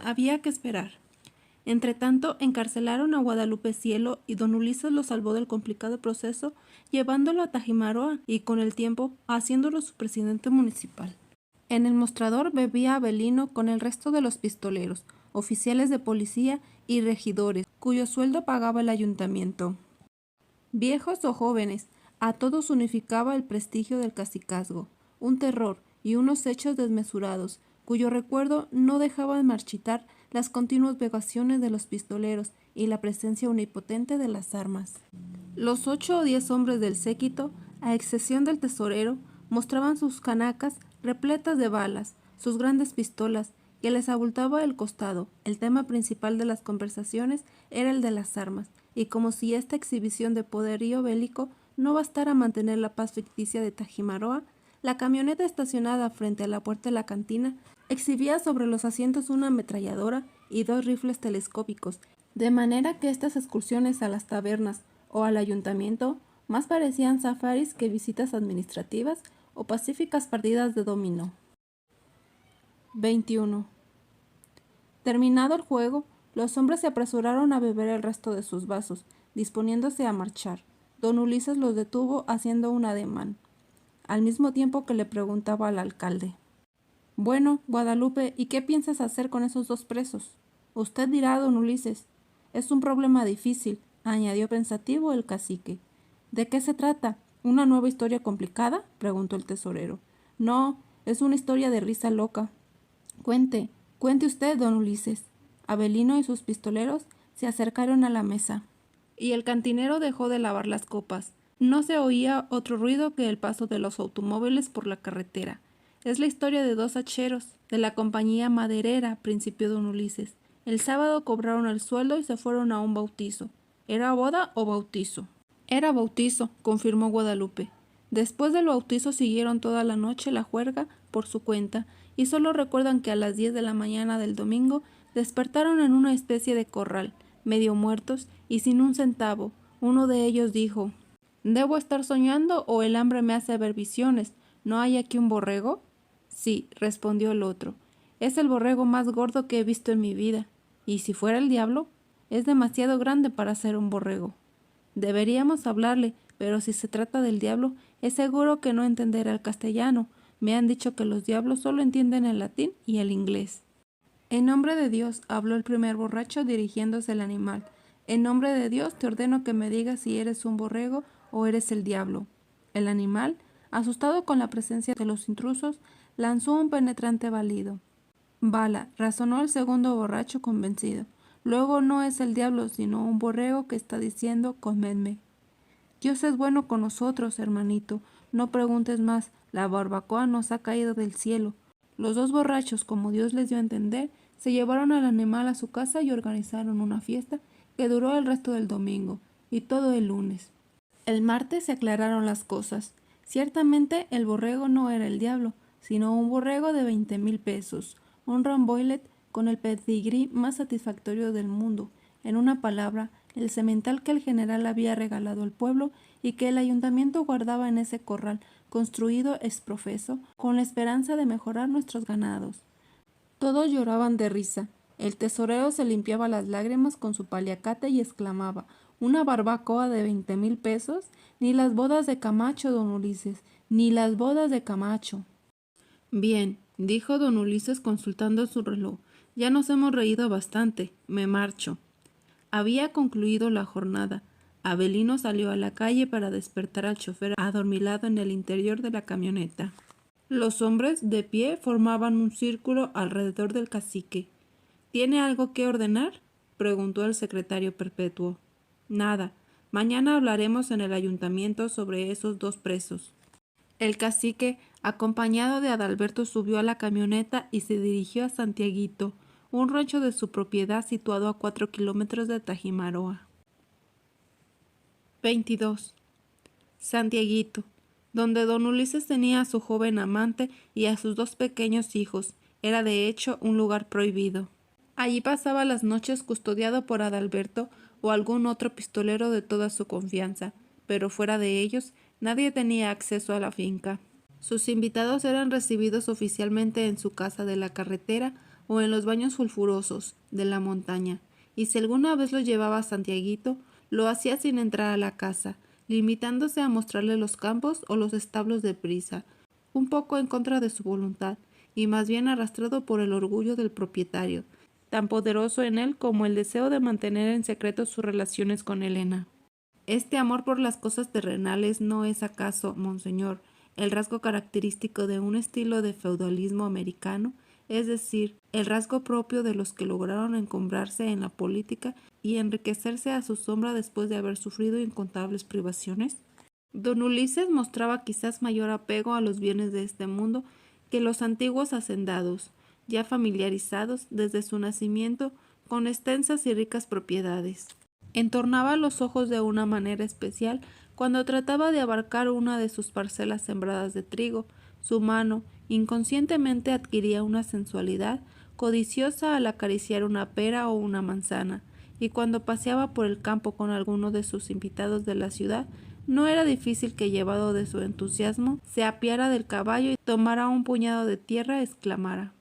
Había que esperar. Entretanto, encarcelaron a Guadalupe Cielo y don Ulises lo salvó del complicado proceso, llevándolo a Tajimaroa y, con el tiempo, haciéndolo su presidente municipal. En el mostrador bebía Avelino con el resto de los pistoleros, oficiales de policía y regidores, cuyo sueldo pagaba el ayuntamiento. Viejos o jóvenes, a todos unificaba el prestigio del cacicazgo, un terror y unos hechos desmesurados, cuyo recuerdo no dejaba de marchitar las continuas vejaciones de los pistoleros y la presencia omnipotente de las armas. Los 8 o 10 hombres del séquito, a excepción del tesorero, mostraban sus canacas repletas de balas, sus grandes pistolas, que les abultaba el costado. El tema principal de las conversaciones era el de las armas, y como si esta exhibición de poderío bélico no bastara a mantener la paz ficticia de Tajimaroa, la camioneta estacionada frente a la puerta de la cantina exhibía sobre los asientos una ametralladora y 2 rifles telescópicos, de manera que estas excursiones a las tabernas o al ayuntamiento más parecían safaris que visitas administrativas o pacíficas partidas de dominó. 21. Terminado el juego, los hombres se apresuraron a beber el resto de sus vasos, disponiéndose a marchar. Don Ulises los detuvo haciendo un ademán, al mismo tiempo que le preguntaba al alcalde: «Bueno, Guadalupe, ¿y qué piensas hacer con esos 2 presos?» «Usted dirá, don Ulises. Es un problema difícil», añadió pensativo el cacique. «¿De qué se trata? ¿Una nueva historia complicada?», preguntó el tesorero. «No, es una historia de risa loca». «Cuente usted, don Ulises». Avelino y sus pistoleros se acercaron a la mesa, y el cantinero dejó de lavar las copas. No se oía otro ruido que el paso de los automóviles por la carretera. «Es la historia de 2 hacheros de la compañía maderera», principió don Ulises. «El sábado cobraron el sueldo y se fueron a un bautizo». «¿Era boda o bautizo?» «Era bautizo», confirmó Guadalupe. Después del bautizo siguieron toda la noche la juerga por su cuenta, y solo recuerdan que a las 10 de la mañana del domingo despertaron en una especie de corral, medio muertos y sin un centavo. Uno de ellos dijo: «¿Debo estar soñando o el hambre me hace ver visiones? ¿No hay aquí un borrego?» «Sí», respondió el otro. «Es el borrego más gordo que he visto en mi vida. ¿Y si fuera el diablo? Es demasiado grande para ser un borrego». «Deberíamos hablarle, pero si se trata del diablo, es seguro que no entenderá el castellano. Me han dicho que los diablos solo entienden el latín y el inglés». «En nombre de Dios», habló el primer borracho dirigiéndose al animal, «en nombre de Dios te ordeno que me digas si eres un borrego o eres el diablo». El animal, asustado con la presencia de los intrusos, lanzó un penetrante balido. «Bala», razonó el segundo borracho convencido. «Luego no es el diablo, sino un borrego que está diciendo: comedme». «Dios es bueno con nosotros, hermanito. No preguntes más. La barbacoa nos ha caído del cielo». Los 2 borrachos, como Dios les dio a entender, se llevaron al animal a su casa y organizaron una fiesta que duró el resto del domingo y todo el lunes. El martes se aclararon las cosas. Ciertamente el borrego no era el diablo, sino un borrego de 20,000 pesos, un Ramboilet con el pedigrí más satisfactorio del mundo. En una palabra, el semental que el general había regalado al pueblo y que el ayuntamiento guardaba en ese corral construido ex profeso con la esperanza de mejorar nuestros ganados. Todos lloraban de risa. El tesorero se limpiaba las lágrimas con su paliacate y exclamaba: «¿Una barbacoa de 20,000 pesos? Ni las bodas de Camacho, don Ulises, ni las bodas de Camacho». «Bien», dijo don Ulises consultando su reloj, «ya nos hemos reído bastante. Me marcho». Había concluido la jornada. Avelino salió a la calle para despertar al chofer adormilado en el interior de la camioneta. Los hombres, de pie, formaban un círculo alrededor del cacique. «¿Tiene algo que ordenar?», preguntó el secretario perpetuo. «Nada. Mañana hablaremos en el ayuntamiento sobre esos 2 presos». El cacique, acompañado de Adalberto, subió a la camioneta y se dirigió a Santiaguito, un rancho de su propiedad situado a 4 kilómetros de Tajimaroa. 22. Santiaguito, donde don Ulises tenía a su joven amante y a sus 2 pequeños hijos, era de hecho un lugar prohibido. Allí pasaba las noches custodiado por Adalberto o algún otro pistolero de toda su confianza, pero fuera de ellos nadie tenía acceso a la finca. Sus invitados eran recibidos oficialmente en su casa de la carretera o en los baños sulfurosos de la montaña, y si alguna vez lo llevaba a Santiaguito, lo hacía sin entrar a la casa, limitándose a mostrarle los campos o los establos de prisa, un poco en contra de su voluntad, y más bien arrastrado por el orgullo del propietario, tan poderoso en él como el deseo de mantener en secreto sus relaciones con Elena. Este amor por las cosas terrenales no es acaso, monseñor, el rasgo característico de un estilo de feudalismo americano, es decir, el rasgo propio de los que lograron encumbrarse en la política y enriquecerse a su sombra después de haber sufrido incontables privaciones. Don Ulises mostraba quizás mayor apego a los bienes de este mundo que los antiguos hacendados, ya familiarizados desde su nacimiento con extensas y ricas propiedades. Entornaba los ojos de una manera especial cuando trataba de abarcar una de sus parcelas sembradas de trigo. Su mano inconscientemente adquiría una sensualidad codiciosa al acariciar una pera o una manzana, y cuando paseaba por el campo con alguno de sus invitados de la ciudad, no era difícil que, llevado de su entusiasmo, se apiara del caballo y tomara un puñado de tierra, exclamara: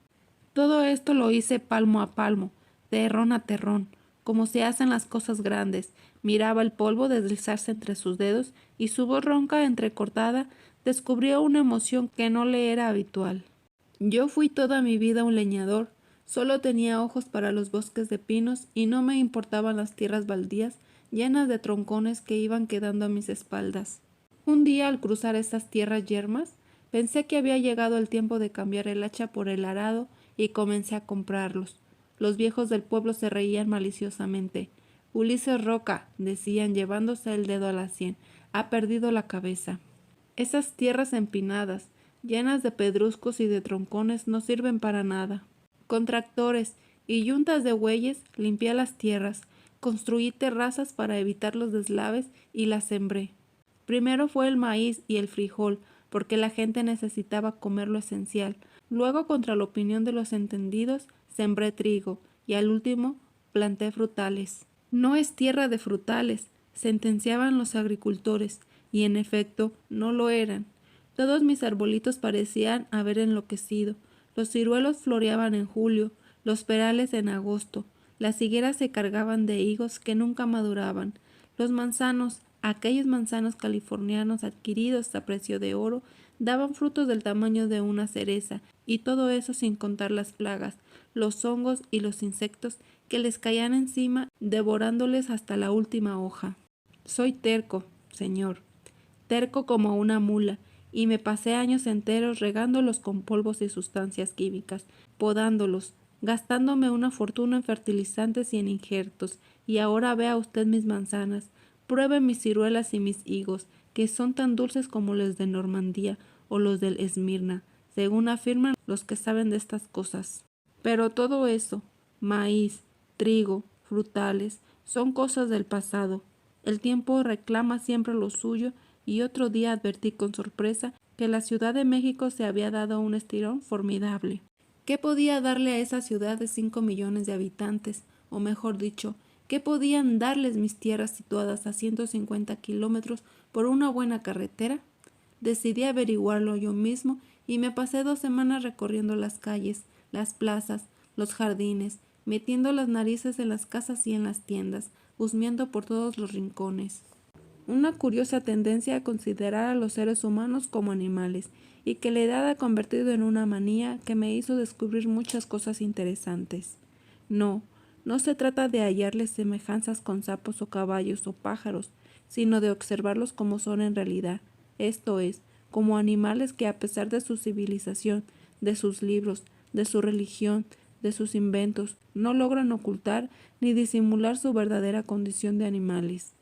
«Todo esto lo hice palmo a palmo, terrón a terrón, como se hacen las cosas grandes». Miraba el polvo deslizarse entre sus dedos y su voz ronca, entrecortada, descubrió una emoción que no le era habitual. «Yo fui toda mi vida un leñador, solo tenía ojos para los bosques de pinos y no me importaban las tierras baldías llenas de troncones que iban quedando a mis espaldas. Un día, al cruzar estas tierras yermas, pensé que había llegado el tiempo de cambiar el hacha por el arado y comencé a comprarlos. Los viejos del pueblo se reían maliciosamente. «Ulises Roca», decían, llevándose el dedo a la sien, «ha perdido la cabeza. Esas tierras empinadas, llenas de pedruscos y de troncones, no sirven para nada. Con tractores y yuntas de bueyes limpié las tierras, construí terrazas para evitar los deslaves y las sembré. Primero fue el maíz y el frijol, porque la gente necesitaba comer lo esencial. Luego, contra la opinión de los entendidos, sembré trigo y al último planté frutales». «No es tierra de frutales», sentenciaban los agricultores, y en efecto no lo eran. Todos mis arbolitos parecían haber enloquecido. Los ciruelos floreaban en julio, los perales en agosto, las higueras se cargaban de higos que nunca maduraban. Los manzanos, aquellos manzanos californianos adquiridos a precio de oro, daban frutos del tamaño de una cereza, y todo eso sin contar las plagas, los hongos y los insectos que les caían encima, devorándoles hasta la última hoja. Soy terco, señor, terco como una mula, y me pasé años enteros regándolos con polvos y sustancias químicas, podándolos, gastándome una fortuna en fertilizantes y en injertos, y ahora vea usted mis manzanas, pruebe mis ciruelas y mis higos, que son tan dulces como los de Normandía o los del Esmirna, según afirman los que saben de estas cosas. Pero todo eso, maíz, trigo, frutales, son cosas del pasado. El tiempo reclama siempre lo suyo, y otro día advertí con sorpresa que la Ciudad de México se había dado un estirón formidable. ¿Qué podía darle a esa ciudad de 5 millones de habitantes? O mejor dicho, ¿qué podían darles mis tierras situadas a 150 kilómetros por una buena carretera? Decidí averiguarlo yo mismo y me pasé 2 semanas recorriendo las calles, las plazas, los jardines, metiendo las narices en las casas y en las tiendas, husmeando por todos los rincones. Una curiosa tendencia a considerar a los seres humanos como animales, y que la edad ha convertido en una manía que me hizo descubrir muchas cosas interesantes. No se trata de hallarles semejanzas con sapos o caballos o pájaros, sino de observarlos como son en realidad, esto es, como animales que, a pesar de su civilización, de sus libros, de su religión, de sus inventos, no logran ocultar ni disimular su verdadera condición de animales.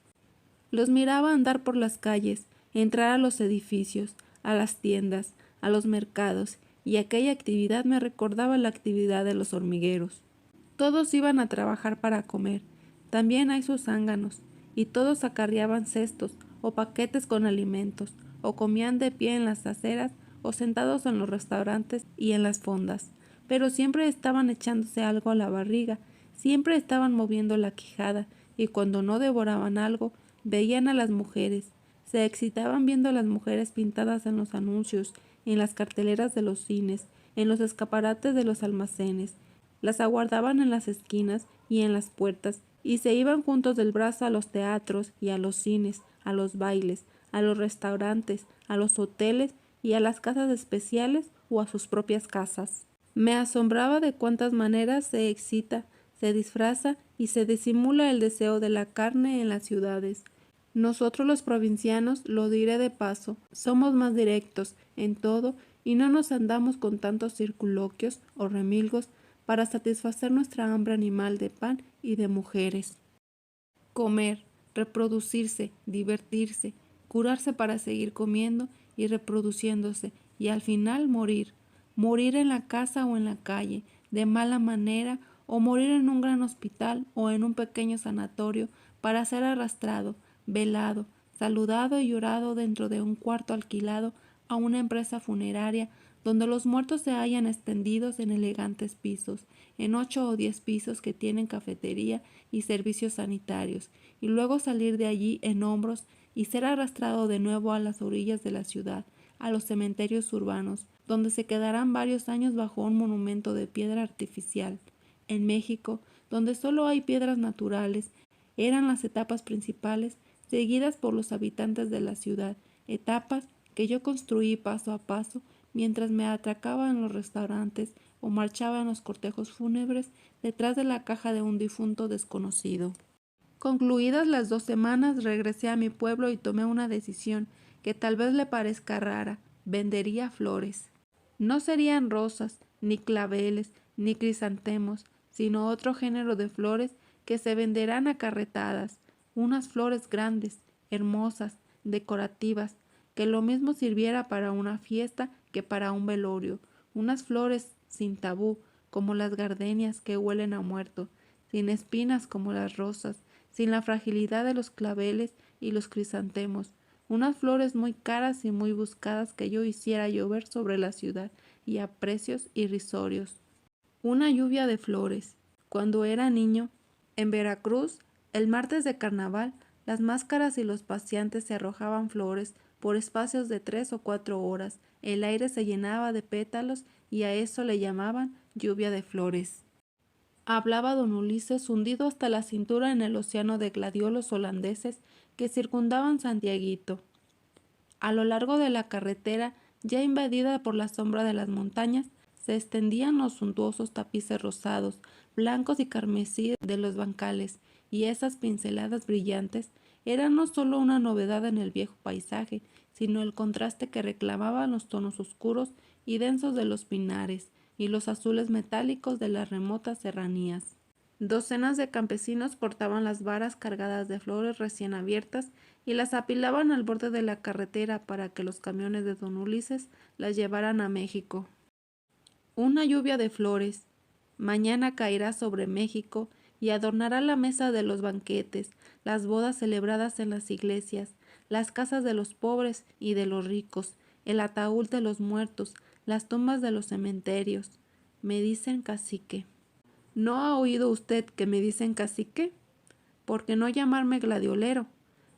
Los miraba andar por las calles, entrar a los edificios, a las tiendas, a los mercados, y aquella actividad me recordaba la actividad de los hormigueros. Todos iban a trabajar para comer, también hay sus zánganos, y todos acarreaban cestos o paquetes con alimentos, o comían de pie en las aceras o sentados en los restaurantes y en las fondas, pero siempre estaban echándose algo a la barriga, siempre estaban moviendo la quijada, y cuando no devoraban algo, veían a las mujeres, se excitaban viendo a las mujeres pintadas en los anuncios, en las carteleras de los cines, en los escaparates de los almacenes, Las aguardaban en las esquinas y en las puertas, y se iban juntos del brazo a los teatros y a los cines, a los bailes, a los restaurantes, a los hoteles y a las casas especiales o a sus propias casas. Me asombraba de cuántas maneras se excita, se disfraza y se disimula el deseo de la carne en las ciudades. Nosotros los provincianos, lo diré de paso, somos más directos en todo y no nos andamos con tantos circunloquios o remilgos para satisfacer nuestra hambre animal de pan y de mujeres. Comer, reproducirse, divertirse, curarse para seguir comiendo y reproduciéndose, y al final morir. Morir en la casa o en la calle, de mala manera, o morir en un gran hospital o en un pequeño sanatorio para ser arrastrado, velado, saludado y llorado dentro de un cuarto alquilado a una empresa funeraria donde los muertos se hallan extendidos en elegantes pisos, en 8 o 10 pisos que tienen cafetería y servicios sanitarios, y luego salir de allí en hombros y ser arrastrado de nuevo a las orillas de la ciudad, a los cementerios urbanos, donde se quedarán varios años bajo un monumento de piedra artificial. En México, donde solo hay piedras naturales, eran las etapas principales, seguidas por los habitantes de la ciudad, etapas que yo construí paso a paso mientras me atracaba en los restaurantes o marchaba en los cortejos fúnebres detrás de la caja de un difunto desconocido. Concluidas las 2 semanas, regresé a mi pueblo y tomé una decisión que tal vez le parezca rara: vendería flores. No serían rosas, ni claveles, ni crisantemos, sino otro género de flores que se venderán a carretadas, unas flores grandes, hermosas, decorativas, que lo mismo sirviera para una fiesta que para un velorio, unas flores sin tabú, como las gardenias que huelen a muerto, sin espinas como las rosas, sin la fragilidad de los claveles y los crisantemos, unas flores muy caras y muy buscadas que yo hiciera llover sobre la ciudad y a precios irrisorios. Una lluvia de flores. Cuando era niño, en Veracruz, el martes de carnaval, las máscaras y los paseantes se arrojaban flores por espacios de 3 o 4 horas. El aire se llenaba de pétalos y a eso le llamaban lluvia de flores. Hablaba don Ulises, hundido hasta la cintura en el océano de gladiolos holandeses que circundaban Santiaguito. A lo largo de la carretera, ya invadida por la sombra de las montañas, se extendían los suntuosos tapices rosados, blancos y carmesí de los bancales, y esas pinceladas brillantes eran no solo una novedad en el viejo paisaje, sino el contraste que reclamaban los tonos oscuros y densos de los pinares y los azules metálicos de las remotas serranías. Docenas de campesinos cortaban las varas cargadas de flores recién abiertas y las apilaban al borde de la carretera para que los camiones de don Ulises las llevaran a México. Una lluvia de flores. Mañana caerá sobre México y adornará la mesa de los banquetes, las bodas celebradas en las iglesias, las casas de los pobres y de los ricos, el ataúd de los muertos, las tumbas de los cementerios. Me dicen cacique. ¿No ha oído usted que me dicen cacique? ¿Por qué no llamarme gladiolero?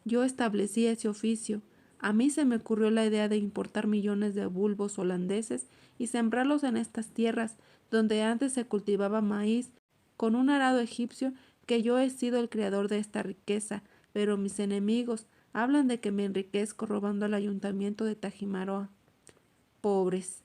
Yo establecí ese oficio. A mí se me ocurrió la idea de importar millones de bulbos holandeses y sembrarlos en estas tierras donde antes se cultivaba maíz, con un arado egipcio, que yo he sido el creador de esta riqueza, pero mis enemigos hablan de que me enriquezco robando al ayuntamiento de Tajimaroa. Pobres.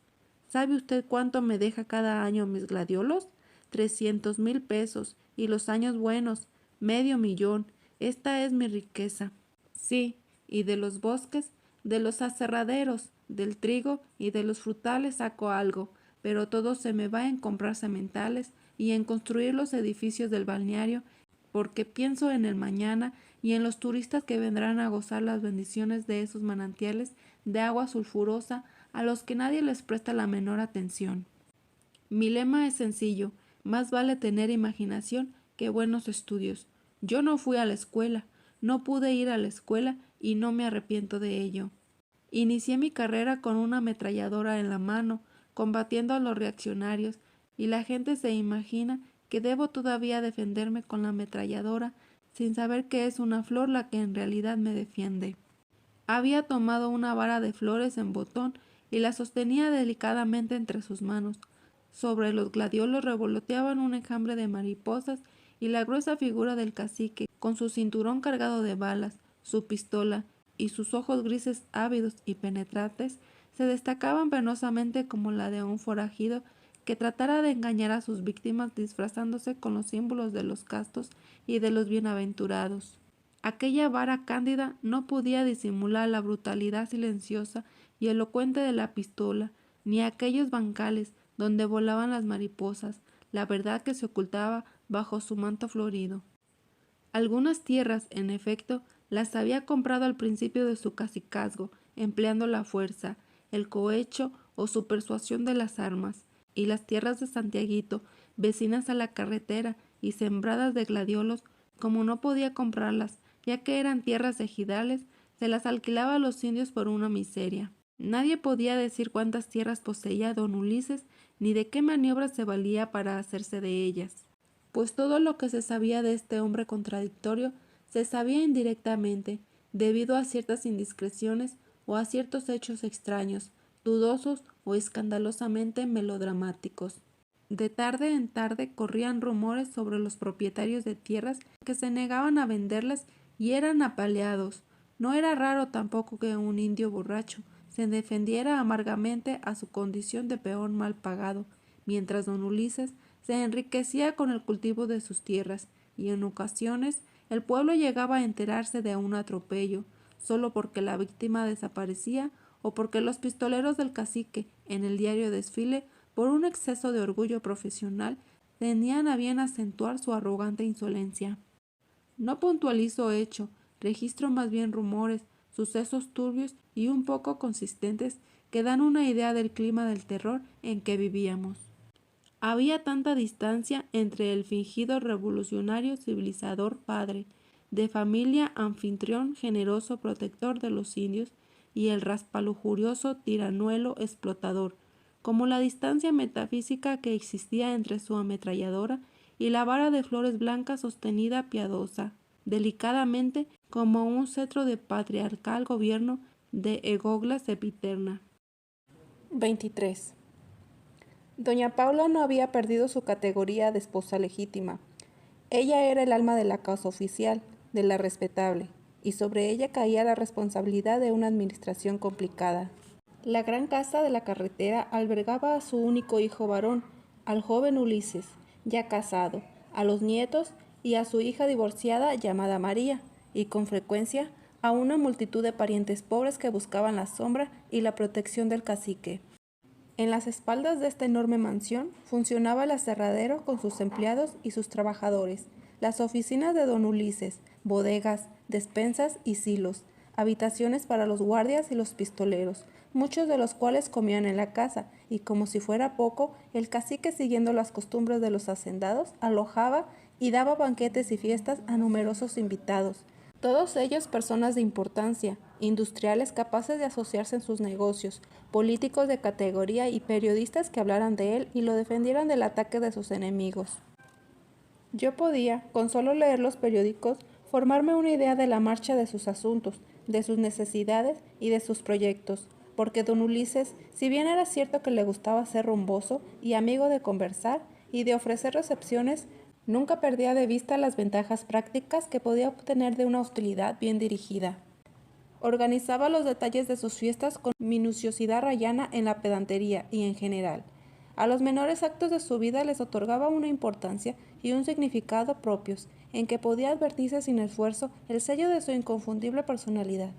¿Sabe usted cuánto me deja cada año mis gladiolos? 300,000 pesos, y los años buenos, 500,000. Esta es mi riqueza. Sí, y de los bosques, de los aserraderos, del trigo y de los frutales saco algo, pero todo se me va en comprar sementales y en construir los edificios del balneario, porque pienso en el mañana y en los turistas que vendrán a gozar las bendiciones de esos manantiales de agua sulfurosa a los que nadie les presta la menor atención. Mi lema es sencillo: más vale tener imaginación que buenos estudios. Yo no fui a la escuela, no pude ir a la escuela y no me arrepiento de ello. Inicié mi carrera con una ametralladora en la mano, combatiendo a los reaccionarios, y la gente se imagina que debo todavía defenderme con la ametralladora, sin saber que es una flor la que en realidad me defiende. Había tomado una vara de flores en botón y la sostenía delicadamente entre sus manos. Sobre los gladiolos revoloteaban un enjambre de mariposas y la gruesa figura del cacique, con su cinturón cargado de balas, su pistola y sus ojos grises ávidos y penetrantes, se destacaban penosamente como la de un forajido que tratara de engañar a sus víctimas disfrazándose con los símbolos de los castos y de los bienaventurados. Aquella vara cándida no podía disimular la brutalidad silenciosa y elocuente de la pistola, ni aquellos bancales donde volaban las mariposas, la verdad que se ocultaba bajo su manto florido. Algunas tierras, en efecto, las había comprado al principio de su cacicazgo, empleando la fuerza, el cohecho o su persuasión de las armas, y las tierras de Santiaguito, vecinas a la carretera y sembradas de gladiolos, como no podía comprarlas, ya que eran tierras ejidales, se las alquilaba a los indios por una miseria. Nadie podía decir cuántas tierras poseía don Ulises, ni de qué maniobras se valía para hacerse de ellas, pues todo lo que se sabía de este hombre contradictorio se sabía indirectamente, debido a ciertas indiscreciones o a ciertos hechos extraños, dudosos o escandalosamente melodramáticos. De tarde en tarde corrían rumores sobre los propietarios de tierras que se negaban a venderlas y eran apaleados. No era raro tampoco que un indio borracho se defendiera amargamente a su condición de peón mal pagado, mientras don Ulises se enriquecía con el cultivo de sus tierras, y en ocasiones el pueblo llegaba a enterarse de un atropello, solo porque la víctima desaparecía o porque los pistoleros del cacique, en el diario desfile, por un exceso de orgullo profesional, tenían a bien acentuar su arrogante insolencia. No puntualizo hecho, registro más bien rumores, sucesos turbios y un poco consistentes que dan una idea del clima del terror en que vivíamos. Había tanta distancia entre el fingido revolucionario civilizador padre, de familia anfitrión generoso protector de los indios, y el raspalujurioso tiranuelo explotador, como la distancia metafísica que existía entre su ametralladora y la vara de flores blancas sostenida piadosa, delicadamente como un cetro de patriarcal gobierno de Egogla sempiterna. 23. Doña Paula no había perdido su categoría de esposa legítima. Ella era el alma de la causa oficial, de la respetable, y sobre ella caía la responsabilidad de una administración complicada. La gran casa de la carretera albergaba a su único hijo varón, al joven Ulises, ya casado, a los nietos y a su hija divorciada llamada María, y con frecuencia a una multitud de parientes pobres que buscaban la sombra y la protección del cacique. En las espaldas de esta enorme mansión funcionaba el aserradero con sus empleados y sus trabajadores, las oficinas de don Ulises, bodegas, despensas y silos, habitaciones para los guardias y los pistoleros, muchos de los cuales comían en la casa, y como si fuera poco, el cacique, siguiendo las costumbres de los hacendados, alojaba y daba banquetes y fiestas a numerosos invitados, todos ellos personas de importancia, industriales capaces de asociarse en sus negocios, políticos de categoría y periodistas que hablaran de él y lo defendieran del ataque de sus enemigos. Yo podía, con solo leer los periódicos, formarme una idea de la marcha de sus asuntos, de sus necesidades y de sus proyectos, porque don Ulises, si bien era cierto que le gustaba ser rumboso y amigo de conversar y de ofrecer recepciones, nunca perdía de vista las ventajas prácticas que podía obtener de una hostilidad bien dirigida. Organizaba los detalles de sus fiestas con minuciosidad rayana en la pedantería y en general. A los menores actos de su vida les otorgaba una importancia y un significado propios, en que podía advertirse sin esfuerzo el sello de su inconfundible personalidad.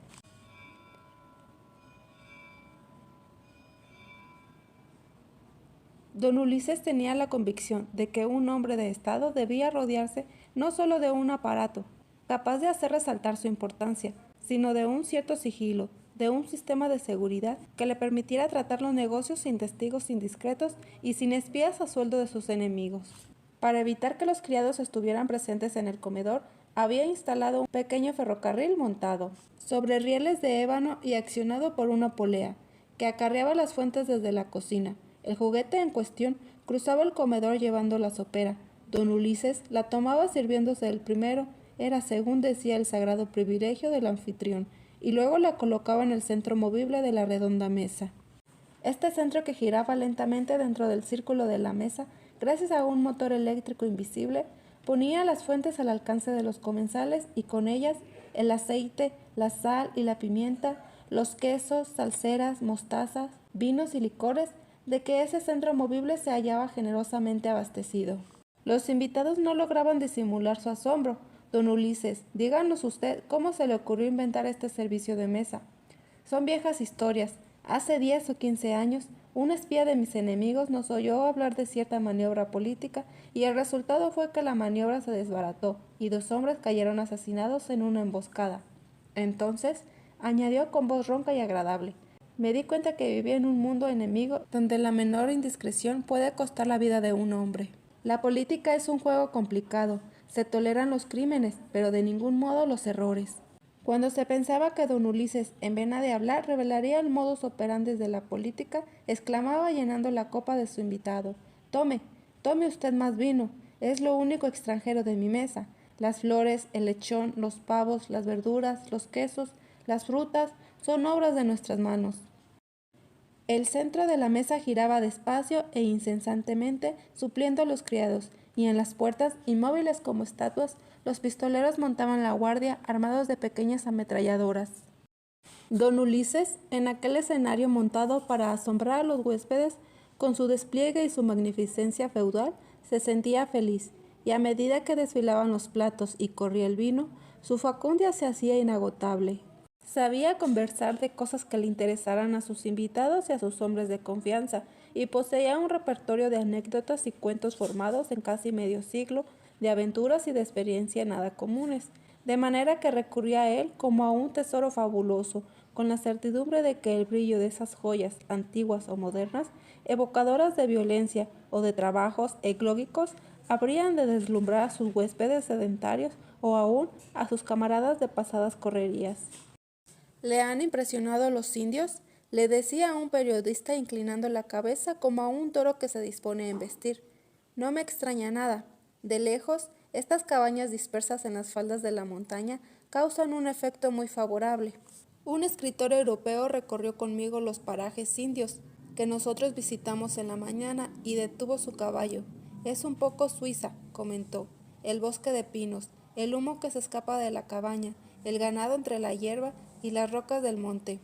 Don Ulises tenía la convicción de que un hombre de Estado debía rodearse no solo de un aparato capaz de hacer resaltar su importancia, sino de un cierto sigilo, de un sistema de seguridad que le permitiera tratar los negocios sin testigos indiscretos y sin espías a sueldo de sus enemigos. Para evitar que los criados estuvieran presentes en el comedor, había instalado un pequeño ferrocarril montado sobre rieles de ébano y accionado por una polea, que acarreaba las fuentes desde la cocina. El juguete en cuestión cruzaba el comedor llevando la sopera. Don Ulises la tomaba sirviéndose el primero, era según decía el sagrado privilegio del anfitrión, y luego la colocaba en el centro movible de la redonda mesa. Este centro que giraba lentamente dentro del círculo de la mesa, gracias a un motor eléctrico invisible, ponía las fuentes al alcance de los comensales y con ellas el aceite, la sal y la pimienta, los quesos, salseras, mostazas, vinos y licores de que ese centro movible se hallaba generosamente abastecido. Los invitados no lograban disimular su asombro. Don Ulises, díganos usted cómo se le ocurrió inventar este servicio de mesa. Son viejas historias. Hace 10 o 15 años, un espía de mis enemigos nos oyó hablar de cierta maniobra política y el resultado fue que la maniobra se desbarató y 2 hombres cayeron asesinados en una emboscada. Entonces, añadió con voz ronca y agradable, me di cuenta que vivía en un mundo enemigo donde la menor indiscreción puede costar la vida de un hombre. La política es un juego complicado, se toleran los crímenes, pero de ningún modo los errores. Cuando se pensaba que don Ulises, en vena de hablar, revelaría el modus operandi de la política, exclamaba llenando la copa de su invitado, tome, tome usted más vino, es lo único extranjero de mi mesa. Las flores, el lechón, los pavos, las verduras, los quesos, las frutas, son obras de nuestras manos. El centro de la mesa giraba despacio e incesantemente, supliendo a los criados, y en las puertas, inmóviles como estatuas, los pistoleros montaban la guardia armados de pequeñas ametralladoras. Don Ulises, en aquel escenario montado para asombrar a los huéspedes, con su despliegue y su magnificencia feudal, se sentía feliz, y a medida que desfilaban los platos y corría el vino, su facundia se hacía inagotable. Sabía conversar de cosas que le interesaran a sus invitados y a sus hombres de confianza, y poseía un repertorio de anécdotas y cuentos formados en casi medio siglo, de aventuras y de experiencia nada comunes, de manera que recurría a él como a un tesoro fabuloso, con la certidumbre de que el brillo de esas joyas, antiguas o modernas, evocadoras de violencia o de trabajos ecológicos, habrían de deslumbrar a sus huéspedes sedentarios o aún a sus camaradas de pasadas correrías. ¿Le han impresionado los indios?, le decía a un periodista inclinando la cabeza como a un toro que se dispone a embestir. No me extraña nada. De lejos, estas cabañas dispersas en las faldas de la montaña causan un efecto muy favorable. Un escritor europeo recorrió conmigo los parajes indios que nosotros visitamos en la mañana y detuvo su caballo. Es un poco Suiza, comentó. El bosque de pinos, el humo que se escapa de la cabaña, el ganado entre la hierba y las rocas del monte.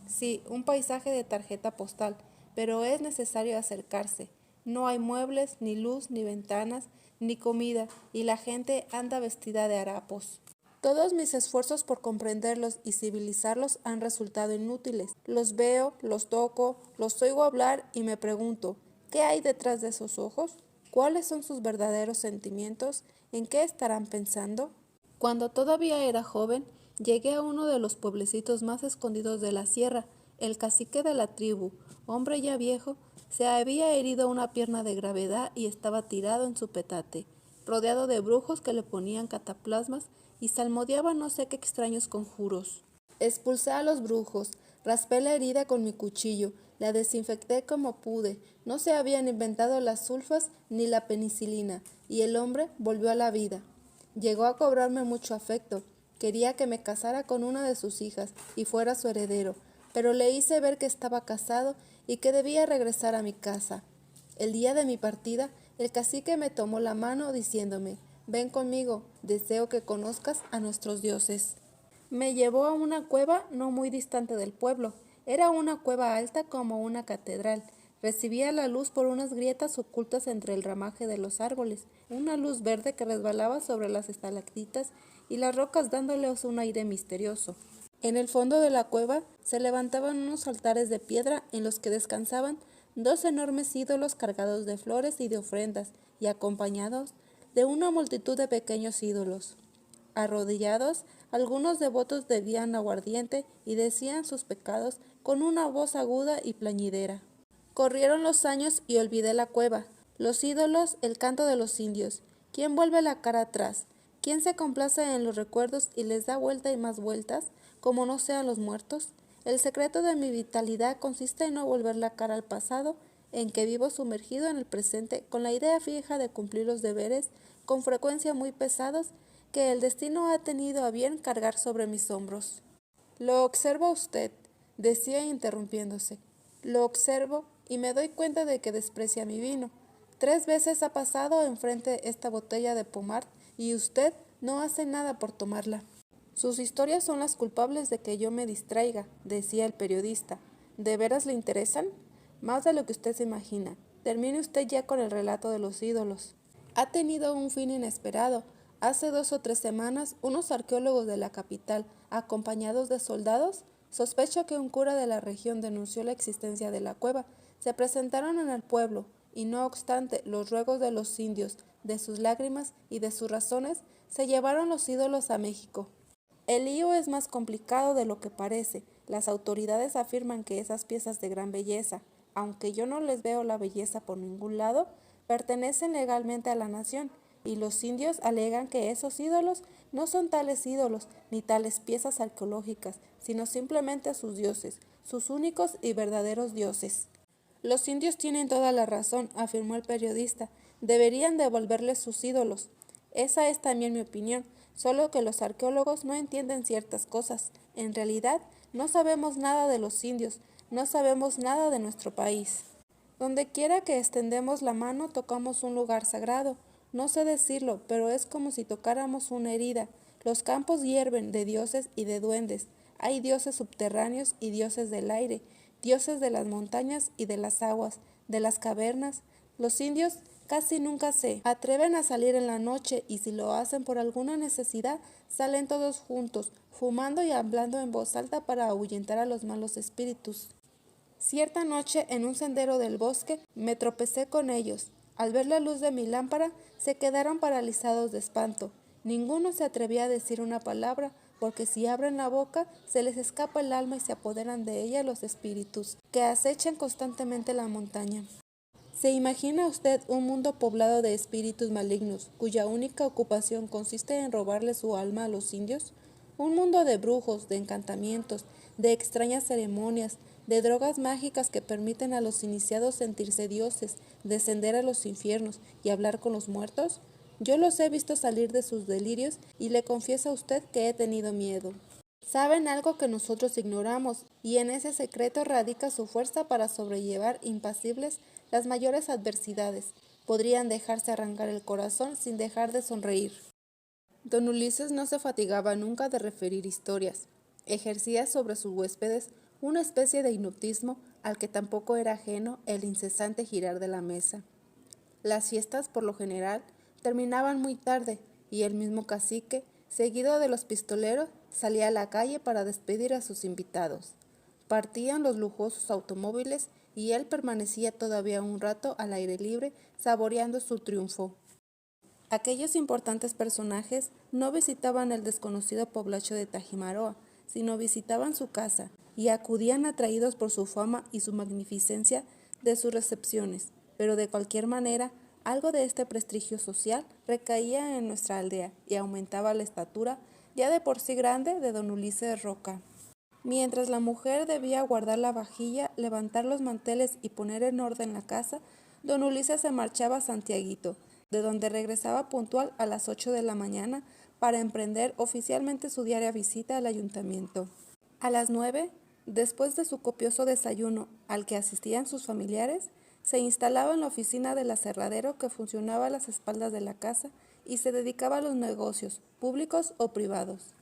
Sí, un paisaje de tarjeta postal, pero es necesario acercarse. No hay muebles, ni luz, ni ventanas, ni comida, y la gente anda vestida de harapos. Todos mis esfuerzos por comprenderlos y civilizarlos han resultado inútiles. Los veo, los toco, los oigo hablar y me pregunto, ¿qué hay detrás de esos ojos? ¿Cuáles son sus verdaderos sentimientos? ¿En qué estarán pensando? Cuando todavía era joven, llegué a uno de los pueblecitos más escondidos de la sierra. El cacique de la tribu, hombre ya viejo, se había herido una pierna de gravedad y estaba tirado en su petate, rodeado de brujos que le ponían cataplasmas y salmodiaban no sé qué extraños conjuros. Expulsé a los brujos, raspé la herida con mi cuchillo, la desinfecté como pude. No se habían inventado las sulfas ni la penicilina, y el hombre volvió a la vida. Llegó a cobrarme mucho afecto. Quería que me casara con una de sus hijas y fuera su heredero, pero le hice ver que estaba casado y que debía regresar a mi casa. El día de mi partida, el cacique me tomó la mano diciéndome, ven conmigo, deseo que conozcas a nuestros dioses. Me llevó a una cueva no muy distante del pueblo. Era una cueva alta como una catedral. Recibía la luz por unas grietas ocultas entre el ramaje de los árboles, una luz verde que resbalaba sobre las estalactitas y las rocas dándoles un aire misterioso. En el fondo de la cueva se levantaban unos altares de piedra en los que descansaban 2 enormes ídolos cargados de flores y de ofrendas y acompañados de una multitud de pequeños ídolos. Arrodillados, algunos devotos bebían aguardiente y decían sus pecados con una voz aguda y plañidera. Corrieron los años y olvidé la cueva, los ídolos, el canto de los indios. ¿Quién vuelve la cara atrás? ¿Quién se complace en los recuerdos y les da vuelta y más vueltas, como no sean los muertos? El secreto de mi vitalidad consiste en no volver la cara al pasado, en que vivo sumergido en el presente con la idea fija de cumplir los deberes, con frecuencia muy pesados, que el destino ha tenido a bien cargar sobre mis hombros. Lo observa usted, decía interrumpiéndose. Lo observo y me doy cuenta de que desprecia mi vino. 3 veces ha pasado enfrente esta botella de Pomard y usted no hace nada por tomarla. Sus historias son las culpables de que yo me distraiga, decía el periodista. ¿De veras le interesan? Más de lo que usted se imagina. Termine usted ya con el relato de los ídolos. Ha tenido un fin inesperado. Hace 2 o 3 semanas, unos arqueólogos de la capital, acompañados de soldados, sospecho que un cura de la región denunció la existencia de la cueva, se presentaron en el pueblo, y no obstante los ruegos de los indios, de sus lágrimas y de sus razones, se llevaron los ídolos a México. El lío es más complicado de lo que parece. Las autoridades afirman que esas piezas de gran belleza, aunque yo no les veo la belleza por ningún lado, pertenecen legalmente a la nación, y los indios alegan que esos ídolos no son tales ídolos ni tales piezas arqueológicas, sino simplemente sus dioses, sus únicos y verdaderos dioses. Los indios tienen toda la razón, afirmó el periodista. Deberían devolverles sus ídolos. Esa es también mi opinión, solo que los arqueólogos no entienden ciertas cosas. En realidad, no sabemos nada de los indios, no sabemos nada de nuestro país. Donde quiera que extendemos la mano, tocamos un lugar sagrado. No sé decirlo, pero es como si tocáramos una herida. Los campos hierven de dioses y de duendes. Hay dioses subterráneos y dioses del aire, dioses de las montañas y de las aguas, de las cavernas. Los indios casi nunca se atreven a salir en la noche y si lo hacen por alguna necesidad, salen todos juntos, fumando y hablando en voz alta para ahuyentar a los malos espíritus. Cierta noche, en un sendero del bosque, me tropecé con ellos. Al ver la luz de mi lámpara, se quedaron paralizados de espanto. Ninguno se atrevía a decir una palabra, porque si abren la boca, se les escapa el alma y se apoderan de ella los espíritus, que acechan constantemente la montaña. ¿Se imagina usted un mundo poblado de espíritus malignos, cuya única ocupación consiste en robarle su alma a los indios? Un mundo de brujos, de encantamientos, de extrañas ceremonias, de drogas mágicas que permiten a los iniciados sentirse dioses, descender a los infiernos y hablar con los muertos. Yo los he visto salir de sus delirios y le confieso a usted que he tenido miedo. Saben algo que nosotros ignoramos, y en ese secreto radica su fuerza para sobrellevar impasibles las mayores adversidades. Podrían dejarse arrancar el corazón sin dejar de sonreír. Don Ulises no se fatigaba nunca de referir historias. Ejercía sobre sus huéspedes una especie de hipnotismo al que tampoco era ajeno el incesante girar de la mesa. Las fiestas, por lo general, terminaban muy tarde, y el mismo cacique, seguido de los pistoleros, salía a la calle para despedir a sus invitados. Partían los lujosos automóviles y él permanecía todavía un rato al aire libre, saboreando su triunfo. Aquellos importantes personajes no visitaban el desconocido poblacho de Tajimaroa, sino visitaban su casa y acudían atraídos por su fama y su magnificencia de sus recepciones, pero de cualquier manera, algo de este prestigio social recaía en nuestra aldea y aumentaba la estatura, ya de por sí grande, de don Ulises Roca. Mientras la mujer debía guardar la vajilla, levantar los manteles y poner en orden la casa, don Ulises se marchaba a Santiaguito, de donde regresaba puntual a las 8 de la mañana para emprender oficialmente su diaria visita al ayuntamiento. A las 9, después de su copioso desayuno al que asistían sus familiares, se instalaba en la oficina del aserradero que funcionaba a las espaldas de la casa y se dedicaba a los negocios, públicos o privados.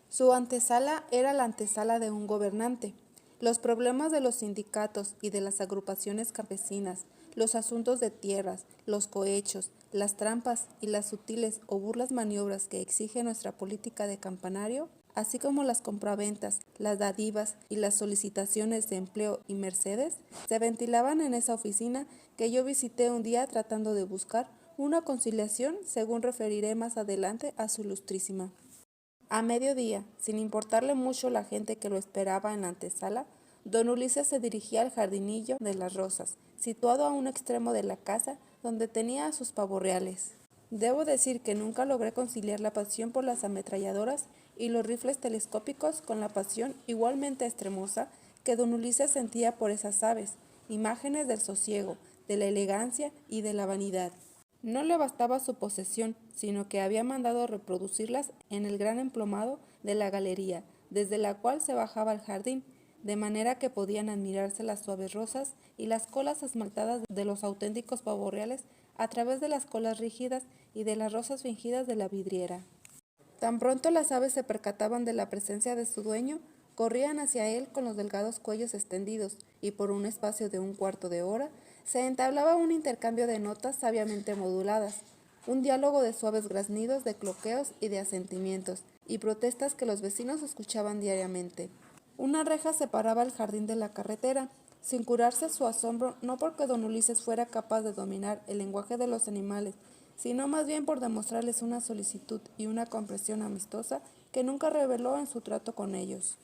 Su antesala era la antesala de un gobernante. Los problemas de los sindicatos y de las agrupaciones campesinas, los asuntos de tierras, los cohechos, las trampas y las sutiles o burlas maniobras que exige nuestra política de campanario, así como las compraventas, las dádivas y las solicitaciones de empleo y mercedes, se ventilaban en esa oficina que yo visité un día tratando de buscar una conciliación, según referiré más adelante a su ilustrísima. A mediodía, sin importarle mucho la gente que lo esperaba en la antesala, don Ulises se dirigía al jardinillo de las Rosas, situado a un extremo de la casa, donde tenía a sus pavorreales. Debo decir que nunca logré conciliar la pasión por las ametralladoras y los rifles telescópicos con la pasión igualmente extremosa que don Ulises sentía por esas aves, imágenes del sosiego, de la elegancia y de la vanidad. No le bastaba su posesión, sino que había mandado reproducirlas en el gran emplomado de la galería, desde la cual se bajaba al jardín. de manera que podían admirarse las suaves rosas y las colas esmaltadas de los auténticos pavos reales a través de las colas rígidas y de las rosas fingidas de la vidriera. Tan pronto las aves se percataban de la presencia de su dueño, corrían hacia él con los delgados cuellos extendidos, y por un espacio de un cuarto de hora se entablaba un intercambio de notas sabiamente moduladas, un diálogo de suaves graznidos, de cloqueos y de asentimientos, y protestas que los vecinos escuchaban diariamente. Una reja separaba el jardín de la carretera, sin curarse su asombro no porque don Ulises fuera capaz de dominar el lenguaje de los animales, sino más bien por demostrarles una solicitud y una comprensión amistosa que nunca reveló en su trato con ellos.